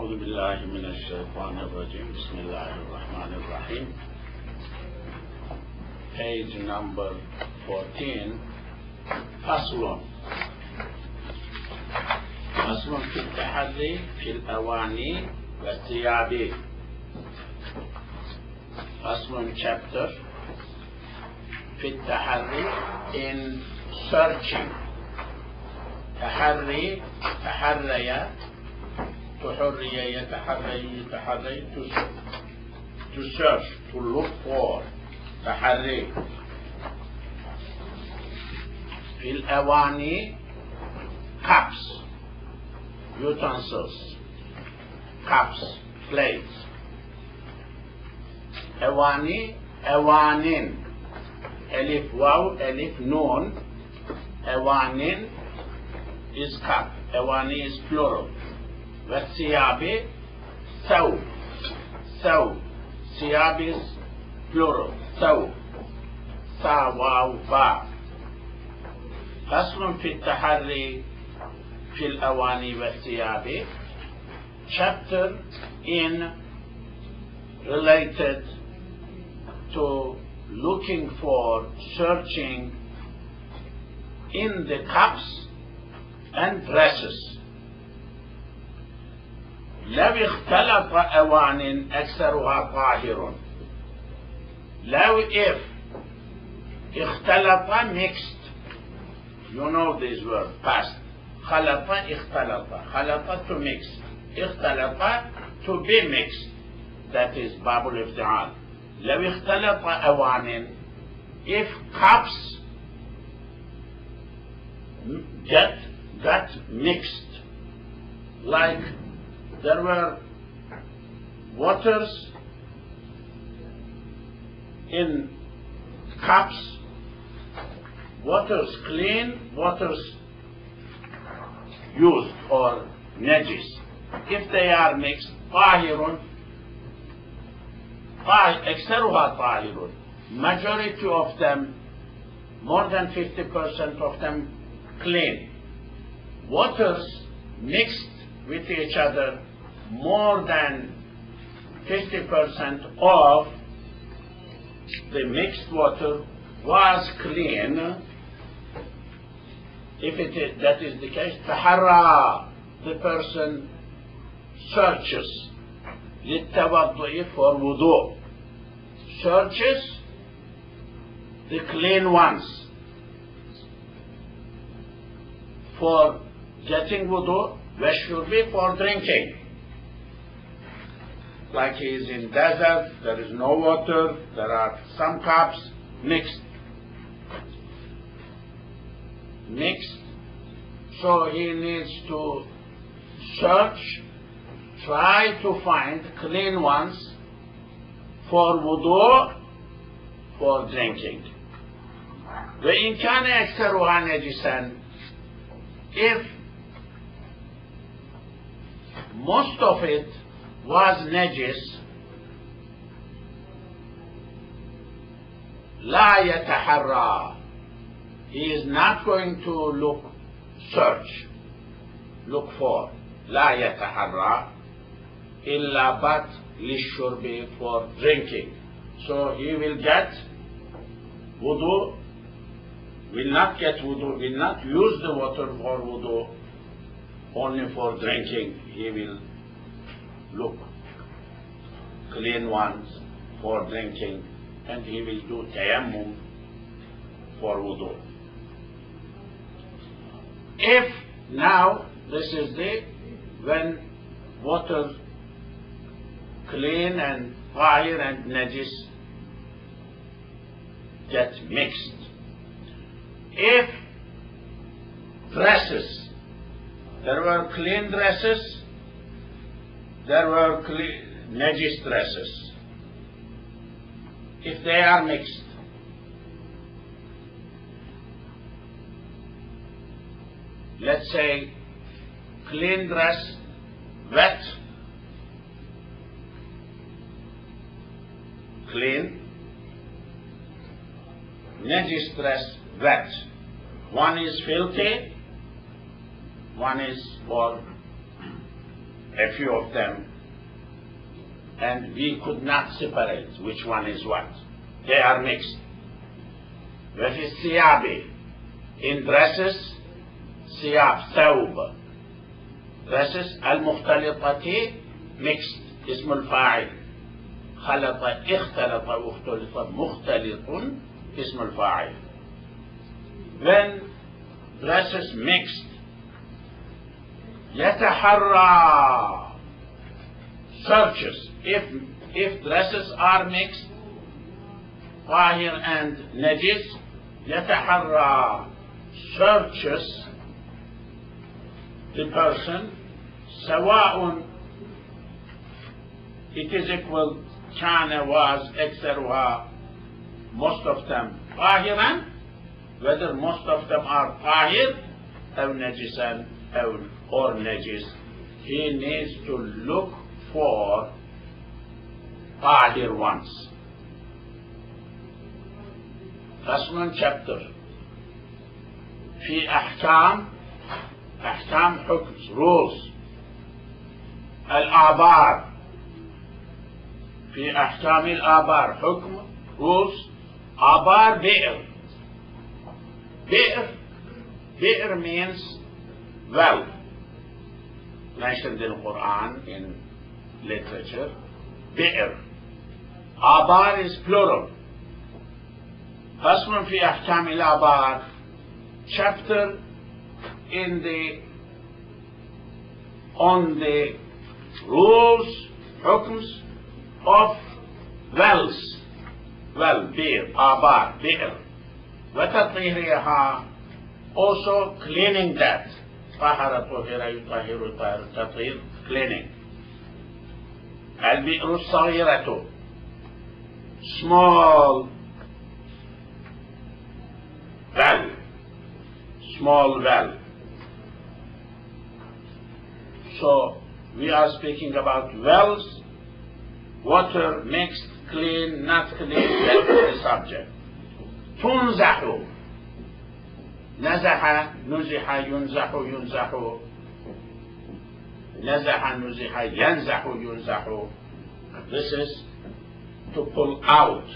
أعوذ بالله من الشيطان الرجيم بسم الله الرحمن الرحيم. Page number 14. فصل في التحري في الأواني والثياب. فصل chapter في التحري in searching. تحري تحري تحري يتحري to search, to look for. تحري. في الأواني cups, utensils, cups, plates. أواني أوانين ألف واو ألف نون. أوانين is cup. أواني is plural. والثياب ثوب. ثوب. ثياب is plural. ثوب. ثا واو با. فصل في التحري في الأواني والثياب. Chapter in related to looking for, searching in the cups and dresses. لو اختلط أوان أكثرها طاهر. لو if اختلط mixed. You know this word past. خلط اختلط. خلط to mix. اختلط to be mixed. That is باب الافتعال. لو اختلط أوان if cups got mixed, like there were waters in cups, waters clean, waters used or najis. If they are mixed, طاهر أكثرها طاهر. Majority of them, more than 50% of them clean. Waters mixed with each other, more than 50% of the mixed water was clean. If that is the case, tahara, the person searches للتوضؤ for wudu, searches the clean ones for getting wudu, washurbi for drinking. Like he is in desert, there is no water, there are some cups mixed. So he needs to search, try to find clean ones for wudu, for drinking. وإن كان أكثرها نجسا, if most of it was najis, لا يتحرى, he is not going to look for. لا يتحرى إلا but للشرب, for drinking. So he will get wudu, will not get wudu, will not use the water for wudu, only for drinking. He will look clean ones for drinking, and he will do tayammum for wudu. If now this is when water clean and tahir and najis get mixed. If dresses, there were clean dresses, there were najis dresses. If they are mixed, let's say clean dress, wet, clean, najis dress, wet. One is filthy, one is for a few of them, and we could not separate which one is what. They are mixed. وفي الثياب, in dresses, ثياب, ثوب, dresses المختلطة mixed, اسم الفاعل. خلط, اختلط, واختلط, مختلط, اسم الفاعل. When dresses mixed, يتحرى, searches. If dresses are mixed, طاهر and najis, يتحرى, searches the person, سواء, it is equal, كان, was, أكثرها, most of them, طاهرا, whether most of them are طاهر أو نجسا or najis, he needs to look for طاهر ones. فصل, chapter, في أحكام, حكم, rules, الآبار, في أحكام الآبار, حكم, rules, آبار, بئر means well, mentioned in Quran, in literature, بئر. آبار is plural. فصل في أحكام الآبار, chapter on the rules, حكms of wells, well, بئر, آبار, بئر, وتطهيرها, also cleaning that, طهر, طهر, يطهر, يطهر, تطهير, cleaning. البئر الصغيرة, small well, small well. So we are speaking about wells, water mixed, clean, not clean, that's the subject. تنزح, نزح, نزح, ينزح, ينزح, نزح, نزح, ينزح, ينزح. This is to pull out,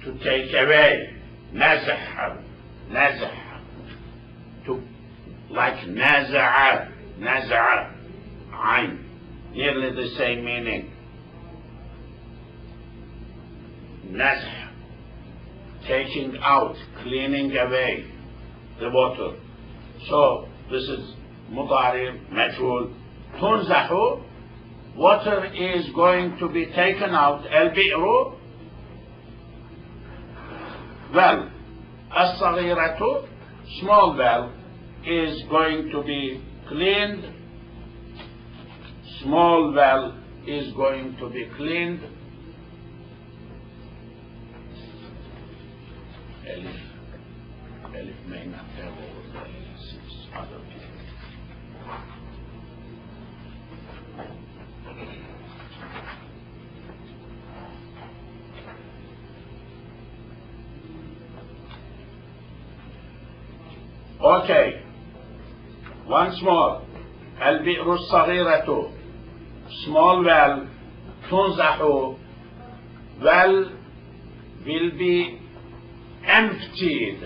to take away. نزح, نزح, to, like نزع, نزع, عين, nearly the same meaning. نزح, taking out, cleaning away the water. So this is مضارع مجهول. تنزح, water is going to be taken out. البئر, well. الصغيرة, small well, is going to be cleaned. Small well is going to be cleaned. Elif may not have all the 6 other people. Okay, once more. البئر الصغيرة, small well. تنزح, well will be emptied,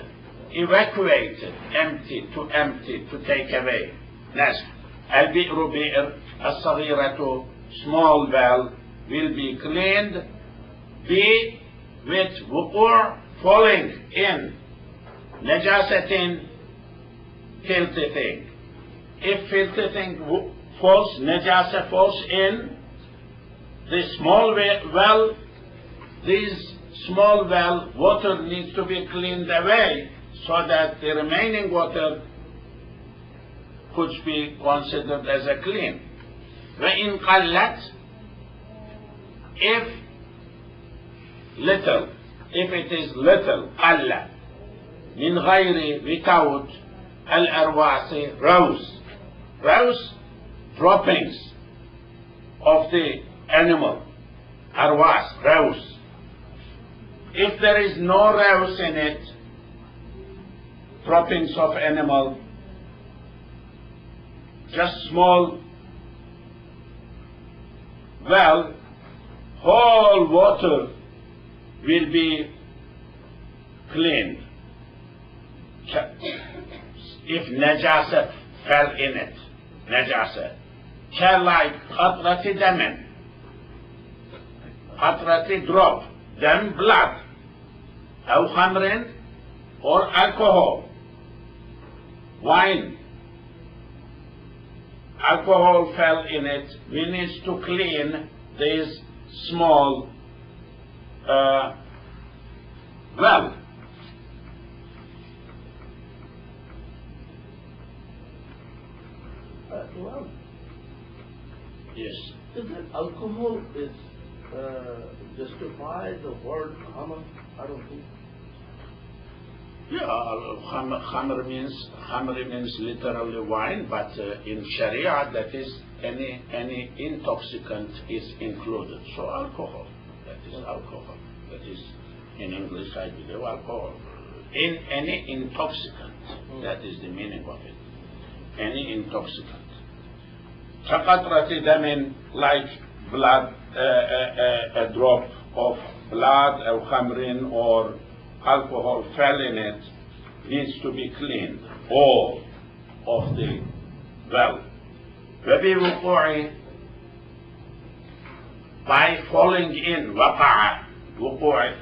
evacuated, empty, to take away. نزح. البئر, بئر. الصغيرة, small well, will be cleaned. Be with وقوع, falling in. نجاسة, filthy thing. If filthy thing falls, najasa falls in the small well, this small well, water needs to be cleaned away so that the remaining water could be considered as a clean. وإن قلت, if little, if it is little, قل, من غير, without, الأرواس, rose, droppings of the animal, arwas, rose. If there is no rose in it, droppings of animal, just small well, whole water will be cleaned. If najasa fell in it, najasa, like qatrati daman, qatrati drop, then blood, أو خمر or alcohol, wine, alcohol fell in it, we need to clean this small well. Well, Yes. is it alcohol is justify the word khamr? I don't think. Yeah, khamr means literally wine, but in Sharia that is any intoxicant is included. So alcohol, that is alcohol. That is in English I believe alcohol. In any intoxicant, that is the meaning of it. Any intoxicant. كقطرة دم, like blood, a drop of blood or khamrin or alcohol fell in it, needs to be cleaned, all of the well. وبوقوع, by falling in, وقع, وقوع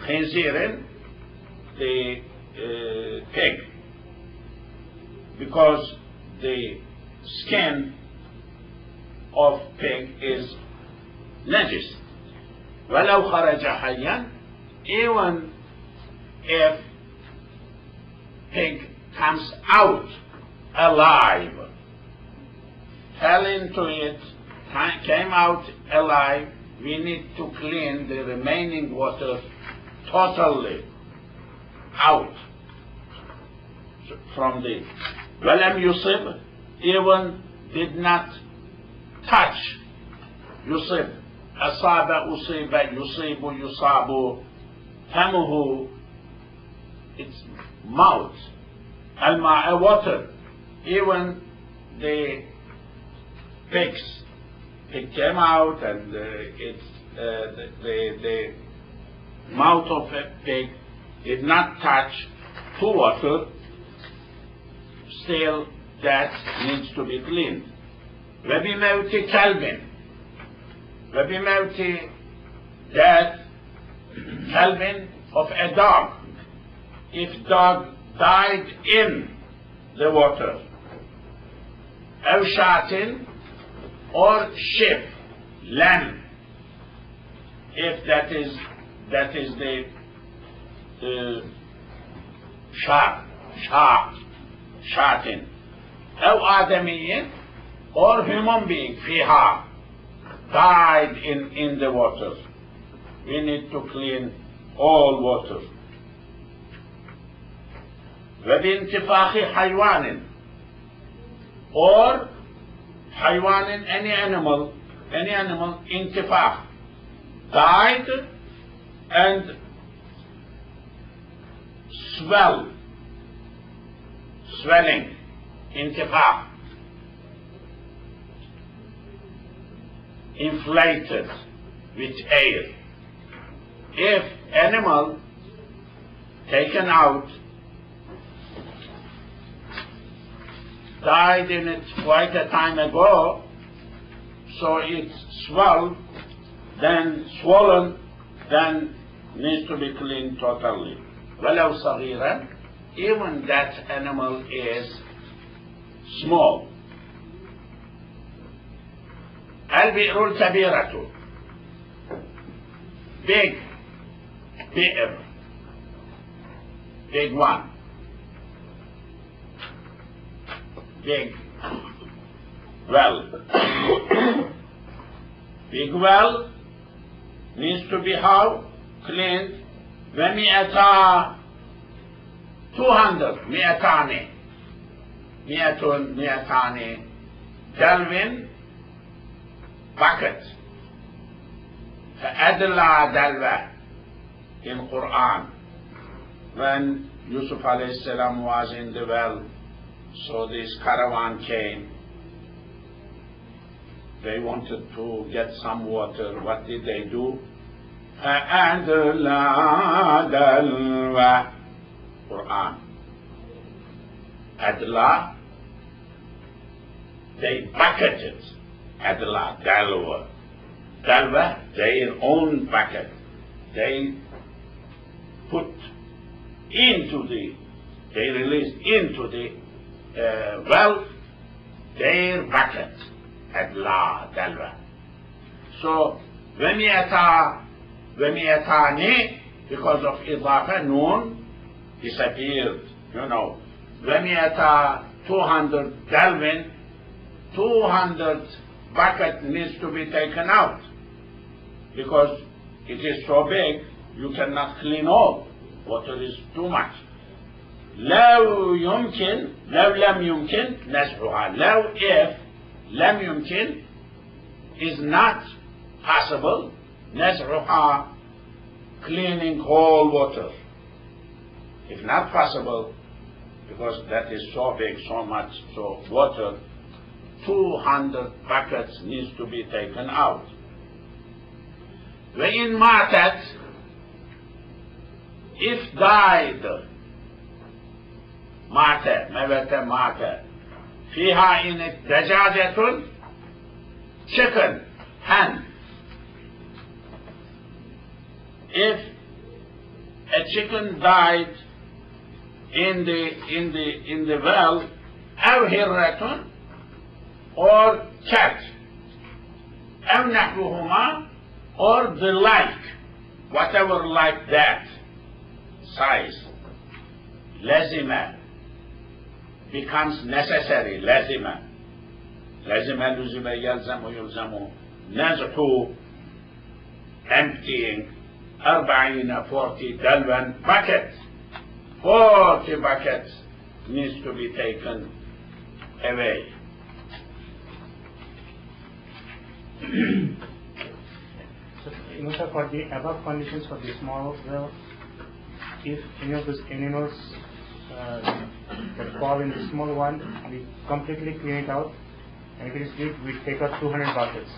خنزير, the pig, because the skin of pig is najis. ولو خرج حيا, even if pig comes out alive, fell into it, came out alive, we need to clean the remaining water totally out from the ولم يصب, even did not touch. يصب, أصاب, أصيب, يصيب, يصاب, فمه, its mouth, الماء, water, even the pig came out and the mouth of a pig did not touch to water, still that needs to be cleaned. وبموت كلب, وبموت death, كلب of a dog, if dog died in the water, أو شاة, or sheep, lamb, if that is the شاة, أو آدمي, or human being, فيها, died in the water, we need to clean all water. وبانتفاخ حيوان, or حيوان, any animal, انتفاخ, died and swelling, انتفاخ, inflated with air. If animal taken out died in it quite a time ago, so it's swollen, then needs to be cleaned totally. ولو صغيرا, even that animal is small. البئر الكبيرة, big بئر, big one, big well. Big well needs to be how? Cleaned. ومئتا, 200, مئتان gallon bucket. فأدلى دلوة in Quran, when Yusuf alayhi salam was in the well, so this caravan came they wanted to get some water. What did they do? أَأَدْلَى دَلْوَى Quran. Adla, they bucketed. Adla, dalwa. Dalwa, their own bucket. They put into they released into the well their bucket. Adla, dalwa. So, وَمِيَتَانِ because of idafa, noon disappeared, you know. وَمِيَتَا 200 dalwin, 200 bucket needs to be taken out because it is so big you cannot clean all. Water is too much. لو لم يمكن نزعها. لو if لم يمكن is not possible نزعها cleaning whole water. If not possible, because that is so big, so much, so water, 200 buckets needs to be taken out. وَإِنْ مَاتَتْ if died, مات فيها in دجاجة chicken, hen. If a chicken died in the well, أو هرة or cat, أو نحوهما or the like, whatever like that size, لازمة becomes necessary. لازمة لزم يلزم نزح emptying 40 dalwan buckets. 40 buckets needs to be taken away. So, for the above conditions for the small well, if any of those animals that fall in the small one, we completely clean it out, and if it is big, we take out 200 buckets.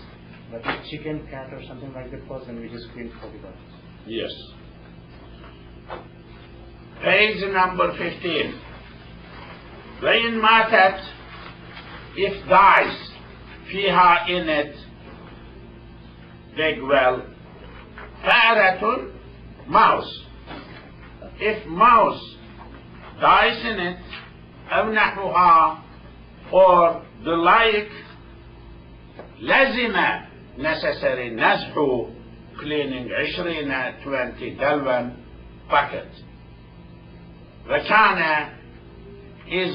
But if chicken, cat, or something like that falls, then we just clean 40 buckets. Yes. Page number 15. وَإِنْ مَاتَتْ if dies فيها in it big well فأرة mouse. If mouse dies in it أو نحوها or the like لازم necessary نزح cleaning 20 dalwan bucket. وكان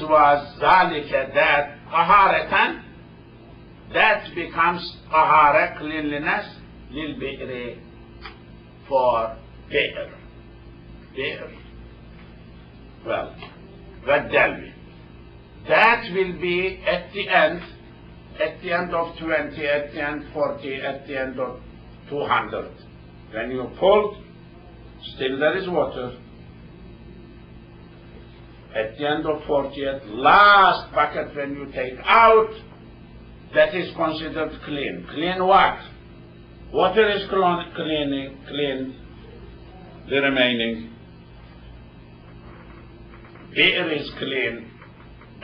was ذلك that طهارة that becomes طهارة cleanliness للبئر for بئر well والدلو that will be at the end of 20, at the end 40, at the end of 200. When you pull, still there is water. At the end of 40, at last bucket when you take out, that is considered clean. Clean what? Water is clean, the remaining. Beer is clean.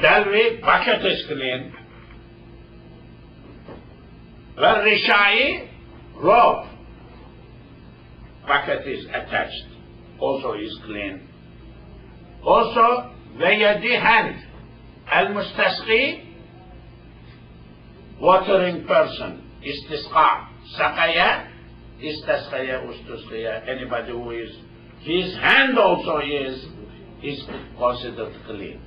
Dalwi, bucket is clean. Rishai, rope, bucket is attached, also is clean. Also, ويدي hand, المستسقي, watering person, istisqa, saqaya, istasqaya, ustusqaya, anybody who is, his hand also is considered clean.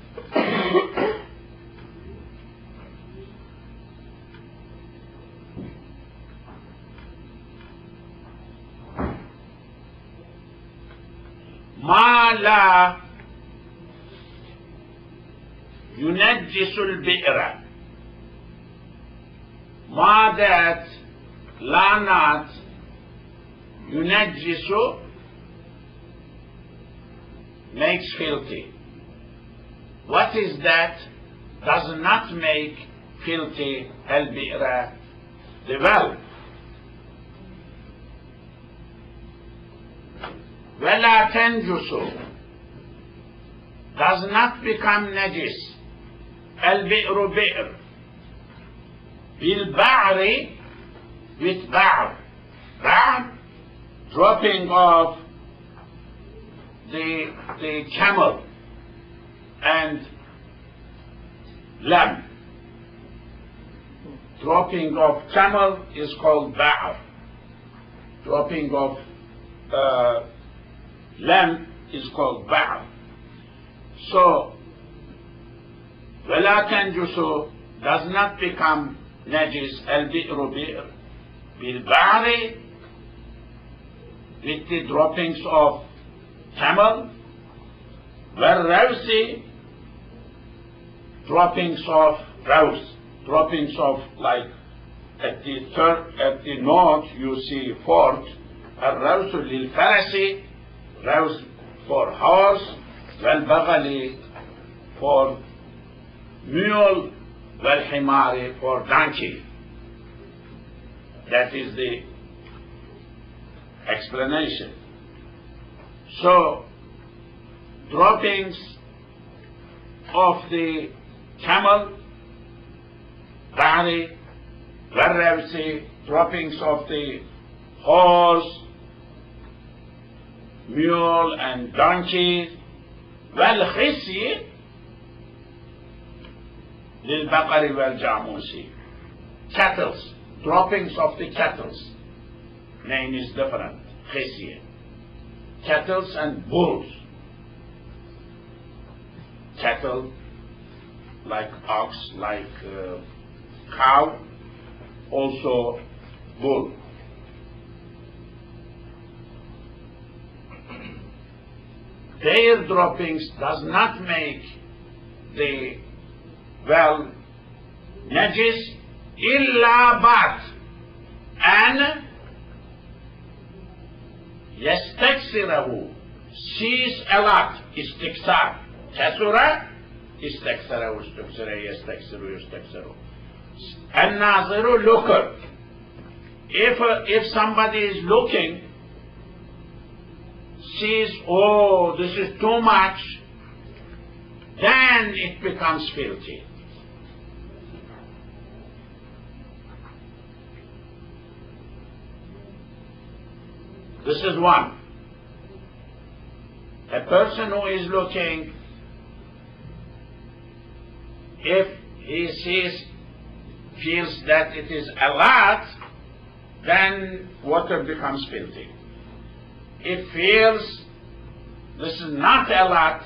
ما لا ينجس البئر. ما that لا not ينجس makes filthy. What is that does not make filthy البئر the well. وَلَا تَنْجُسُ does not become najis. البئر بئر. بالبعر with بعر. بعر, dropping of the camel and lamb. Dropping of camel is called ba'ar. Dropping of lamb is called ba'ar. So, وَلَا تَنْجُسُ does not become najis. الْبِئْرُ بِئْرُ بِالْبَعْرِ with the droppings of camel. وَالرَّوْسِ droppings of rouse. Droppings of, like at the north you see fort. الرَّوْسُ لِلْفَرَسِ rouse for horse. والبغل for mule, والحمار for donkey. That is the explanation. So, droppings of the camel, bari, والربس, droppings of the horse, mule and donkey, والخصي للبقر والجاموس, cattles, droppings of the cattles. Name is different. خصي, cattles and bulls. Cattle, like ox, like cow, also bull. Their droppings does not make the well najis illa but an yastaksirahu, sees a lot, istiksar, kasura, istaksarahu, istaksara, yastaksiru, yastaksiru. An-naziru, looker. If somebody is looking, sees, oh, this is too much, then it becomes filthy. This is one. A person who is looking, if he feels that it is a lot, then water becomes filthy. If feels this is not a lot,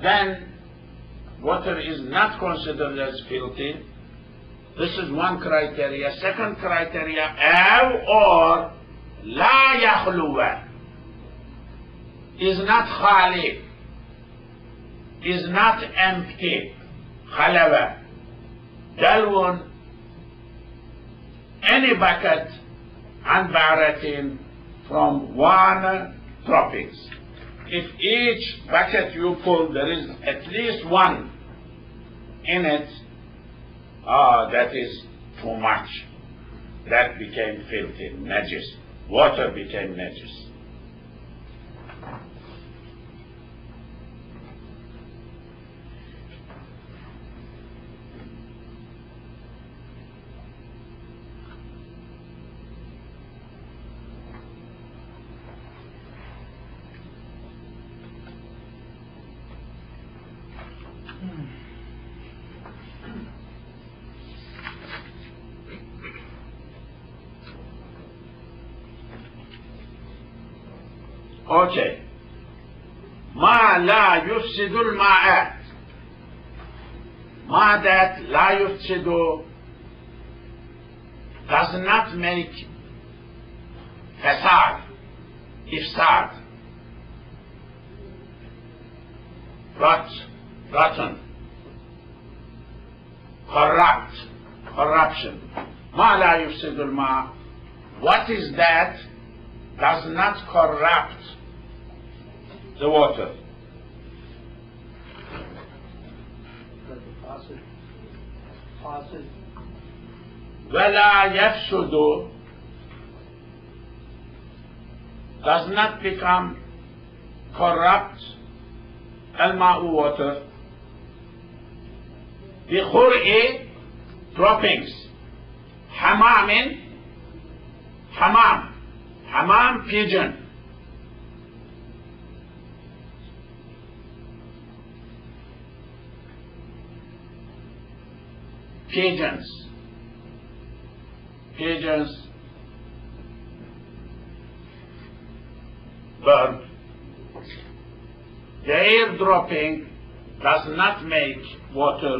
then water is not considered as filthy. This is one criteria. Second criteria, أو or لا يخلو, is not khali, is not empty. خلوة, دلو, any bucket and baratin from one droppings. If each bucket you pull, there is at least one in it, that is too much. That became filthy, najis. Water became najis. Okay. ما لا يفسد الماء. ما that لا يفسد does not make fasad, ifsad, rotten, corruption. ما لا يفسد الماء. What is that does not corrupt the water? Faucet. ولا يفسد does not become corrupt الماء water بخرء droppings حمام pigeon pigeons bird their dropping does not make water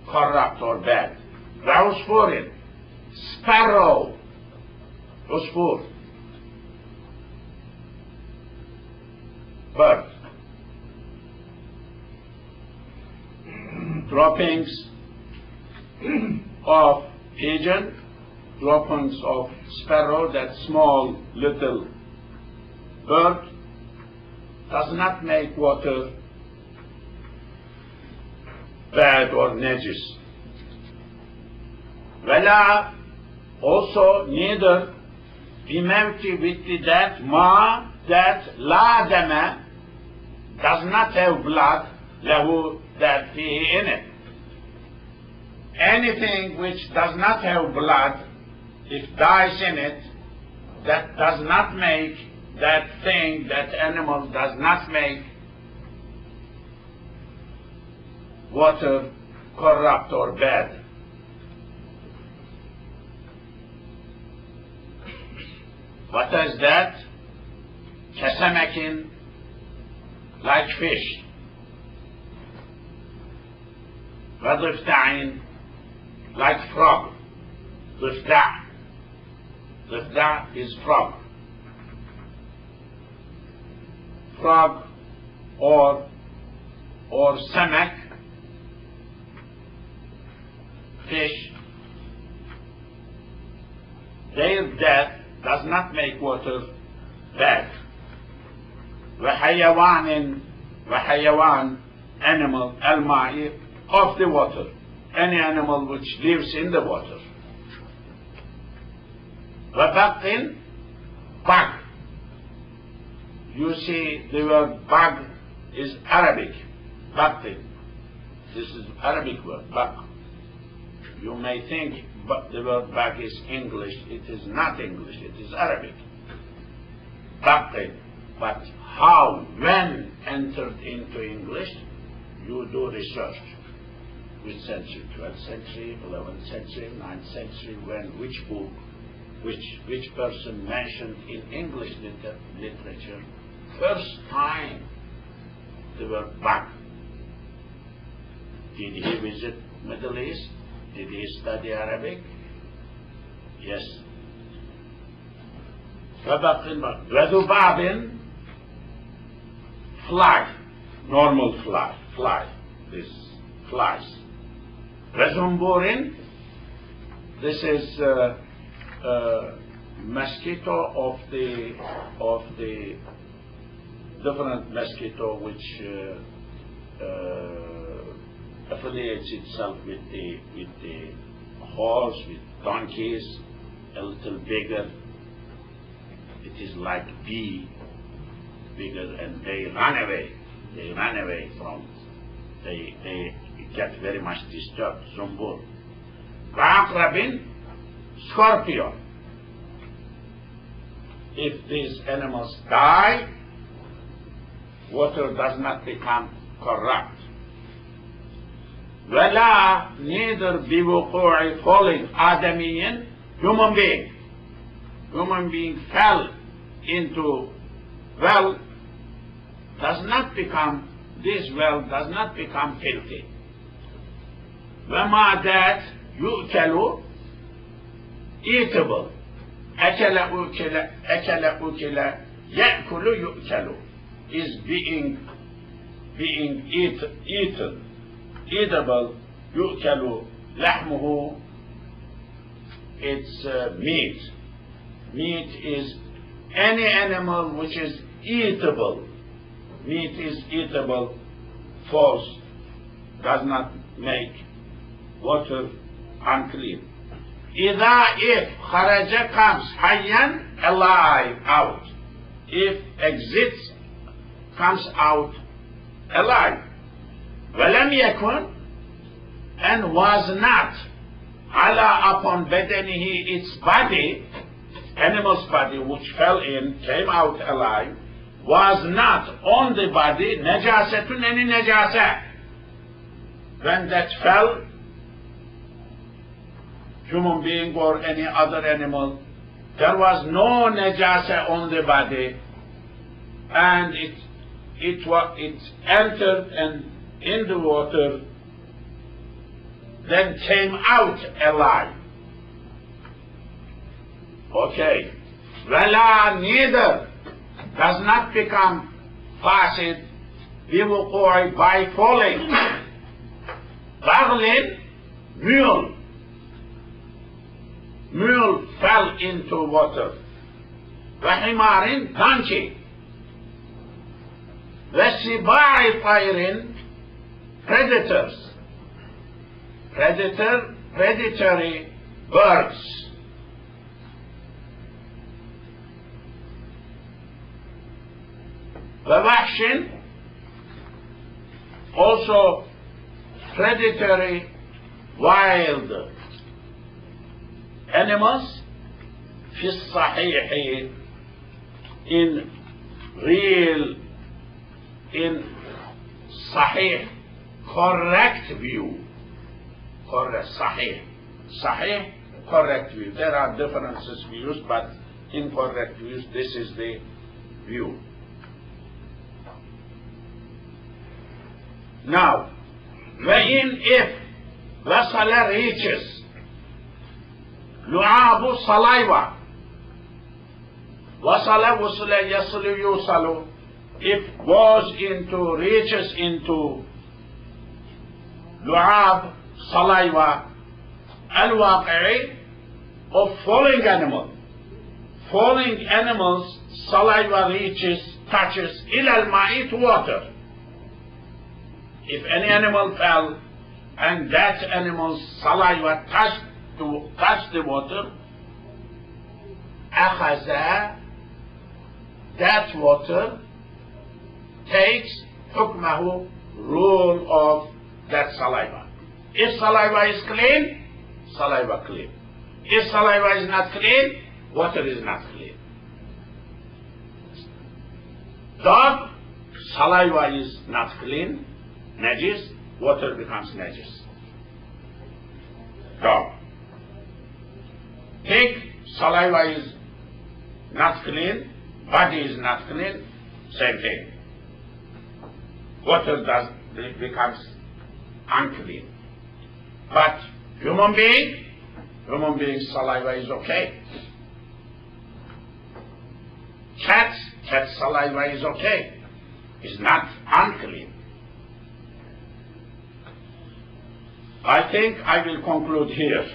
corrupt or bad. وعصفور sparrow عصفور bird droppings of pigeon, droppings of sparrow, that small little bird, does not make water bad or najis. ولا also neither بموت with the death ما that لا دم does not have blood له that فيه in it. Anything which does not have blood, if dies in it, that does not make that thing, that animal does not make water corrupt or bad. What is that? كسمك, like fish. وضفدع, like frog. ضفدع is frog. Frog or samak, fish, their death does not make water bad. وحيوان animal الماء, of the water, any animal which lives in the water. وبق, bug. You see the word bug is Arabic. Baqtin. This is Arabic word, bug. You may think the word bug is English. It is not English, it is Arabic. Baqtin. But how, when entered into English, you do research. Which century? 12th century, 11th century, 9th century, when, which book, which person mentioned in English literature first time the word bug. Did he visit Middle East? Did he study Arabic? Yes. وذباب, fly, normal fly, this flies. وزنبور, this is mosquito of the different mosquito which affiliates itself with the horse, with donkeys, a little bigger. It is like bee, bigger, and they run away. They run away from. They get very much disturbed. Zumbur. وعقرب, scorpion. If these animals die, water does not become corrupt. ولا, neither بوقوع falling آدمي, human being fell into well, does not become, this well does not become filthy. وما that يؤكل, eatable. أكل يأكل يؤكل is being eaten, eatable. يؤكل لحمه, it's meat. Meat is any animal which is eatable. Meat is eatable. False, does not make water unclean. If kharaja comes hayyan, alive, out. If exits, comes out alive. Walam yakun, and was not, ala upon badanihi, its body, animal's body which fell in, came out alive, was not on the body, najasatun, any najasa. When that fell, human being or any other animal, there was no najasa on the body, and it entered and in the water, then came out alive. Okay. Wala, neither, does not become fasid biwuqui, by falling. Baghlin, mule fell into water. Wahimarin, donkey. Wasibai, tayrin, predators. Predatory birds. Wawahshin, also predatory wild animals. Fi sahih, in sahih, correct view. Correct, sahih, correct view. There are differences views, but in correct views, this is the view. Now, if wasala reaches, lu'abu saliva, wasala wusula yasulu yusalu, if reaches into lu'ab, saliva, al-waqi'i, of falling animal. Falling animals, saliva touches ila al-ma'i, to water. If any animal fell and that animal's saliva touched the water, akhaza, that water takes hukmahu, rule of that saliva. If saliva is clean, saliva clean. If saliva is not clean, water is not clean. Dog, saliva is not clean, najis, water becomes najis. Dog. Pig, saliva is not clean, body is not clean, same thing. Water becomes unclean. But human being's saliva is okay. Cat's saliva is okay. It's not unclean. I think I will conclude here.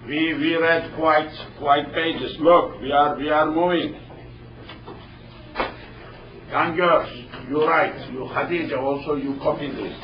We read quite pages. Look, we are moving. Young girls, you write. You Khadija also, you copy this.